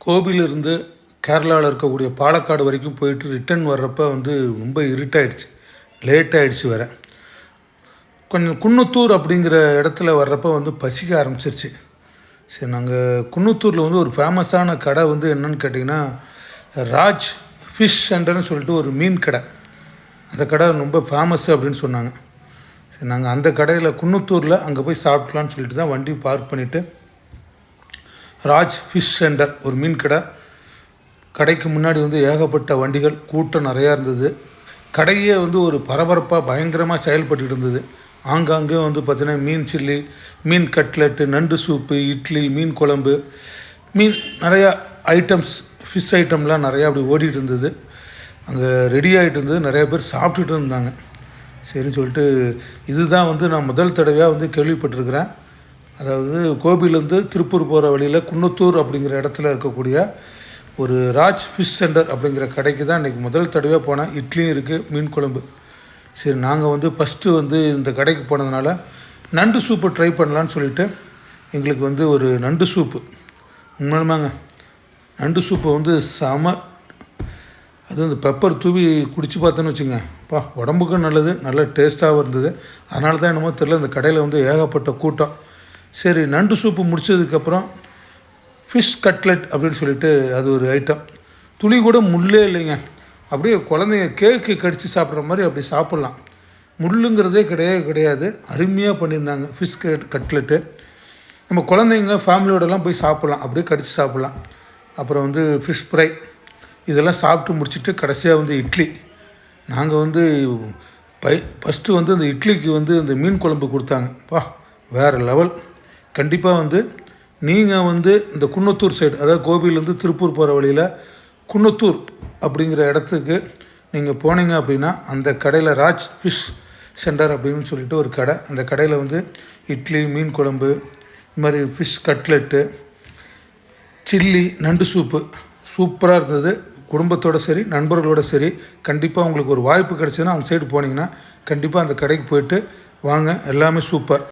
கோபியிலிருந்து கேரளாவில் இருக்கக்கூடிய பாலக்காடு வரைக்கும் போயிட்டு ரிட்டன் வர்றப்போ வந்து ரொம்ப இருட்டாயிடுச்சு, லேட் ஆகிடுச்சு வேறு. கொஞ்சம் குன்னத்தூர் அப்படிங்கிற இடத்துல வர்றப்போ வந்து பசிக்க ஆரம்பிச்சிருச்சு. சரி, நாங்கள் குன்னத்தூரில் வந்து ஒரு ஃபேமஸான கடை வந்து என்னென்னு கேட்டிங்கன்னா ராஜ் ஃபிஷ் சென்டர்னு சொல்லிட்டு ஒரு மீன் கடை. அந்த கடை ரொம்ப ஃபேமஸ்ஸு அப்படின்னு சொன்னாங்க. சரி, நாங்கள் அந்த கடையில் குன்னத்தூரில் அங்கே போய் சாப்பிட்லான்னு சொல்லிட்டு தான் வண்டி பார்க் பண்ணிவிட்டு ராஜ் ஃபிஷ் சென்டர் ஒரு மீன் கடை. கடைக்கு முன்னாடி வந்து ஏகப்பட்ட வண்டிகள், கூட்டம் நிறையா இருந்தது. கடையே வந்து ஒரு பரபரப்பாக பயங்கரமாக செயல்பட்டு இருந்தது. ஆங்காங்கே வந்து பார்த்திங்கன்னா மீன் சில்லி, மீன் கட்லெட்டு, நண்டு சூப்பு, இட்லி, மீன் குழம்பு, மீன் நிறையா ஐட்டம்ஸ், ஃபிஷ் ஐட்டம்லாம் நிறையா அப்படி ஓடிட்டு இருந்தது. அங்கே ரெடி ஆகிட்டு இருந்தது. நிறைய பேர் சாப்பிட்டுட்டு இருந்தாங்க. சரின்னு சொல்லிட்டு இதுதான் வந்து நான் முதல் தடவையாக வந்து கேள்விப்பட்டிருக்கிறேன். அதாவது கோபியிலேருந்து திருப்பூர் போகிற வழியில் குன்னத்தூர் அப்படிங்கிற இடத்துல இருக்கக்கூடிய ஒரு ராஜ் ஃபிஷ் சென்டர் அப்படிங்கிற கடைக்கு தான் இன்றைக்கி முதல் தடவையாக போனேன். இட்லியும் இருக்குது, மீன் குழம்பு. சரி, நாங்கள் வந்து ஃபஸ்ட்டு வந்து இந்த கடைக்கு போனதுனால நண்டு சூப்பு ட்ரை பண்ணலான்னு சொல்லிவிட்டு எங்களுக்கு வந்து ஒரு நண்டு சூப்பு, உண்மையாங்க நண்டு சூப்பை வந்து செம, அது இந்த பெப்பர் தூவி குடித்து பார்த்தோன்னு வச்சுங்க, உடம்புக்கும் நல்லது, நல்ல டேஸ்ட்டாகவும் இருந்தது. அதனால தான் என்னமோ தெரியல, இந்த கடையில் வந்து ஏகப்பட்ட கூட்டம். சரி, நண்டு சூப்பு முடித்ததுக்கப்புறம் ஃபிஷ் கட்லெட் அப்படின்னு சொல்லிட்டு அது ஒரு ஐட்டம். துளி கூட முள்ளே இல்லைங்க. அப்படியே குழந்தைங்க கேக்கு கடித்து சாப்பிட்ற மாதிரி அப்படி சாப்பிட்லாம். முள்ளுங்கிறதே கிடையாது. அருமையாக பண்ணியிருந்தாங்க ஃபிஷ் கட்லெட்டு. நம்ம குழந்தைங்க ஃபேமிலியோடலாம் போய் சாப்பிட்லாம், அப்படியே கடித்து சாப்பிட்லாம். அப்புறம் வந்து ஃபிஷ் ஃப்ரை, இதெல்லாம் சாப்பிட்டு முடிச்சுட்டு கடைசியாக வந்து இட்லி. நாங்கள் வந்து ஃபஸ்ட்டு வந்து இந்த இட்லிக்கு வந்து இந்த மீன் குழம்பு கொடுத்தாங்க. வேறு லெவல். கண்டிப்பாக வந்து நீங்கள் வந்து இந்த குன்னத்தூர் சைடு, அதாவது கோபியிலேருந்து திருப்பூர் போகிற வழியில் குன்னத்தூர் அப்படிங்கிற இடத்துக்கு நீங்கள் போனீங்க அப்படின்னா அந்த கடையில் ராஜ் ஃபிஷ் சென்டர் அப்படின்னு சொல்லிட்டு ஒரு கடை. அந்த கடையில் வந்து இட்லி, மீன் குழம்பு, இது மாதிரி ஃபிஷ் கட்லெட்டு, சில்லி, நண்டு சூப்பு சூப்பராக இருந்தது. குடும்பத்தோடு சரி, நண்பர்களோடு சரி, கண்டிப்பாக உங்களுக்கு ஒரு வாய்ப்பு கிடச்சிதுன்னா அந்த சைடு போனீங்கன்னா கண்டிப்பாக அந்த கடைக்கு போயிட்டு வாங்க. எல்லாமே சூப்பர்.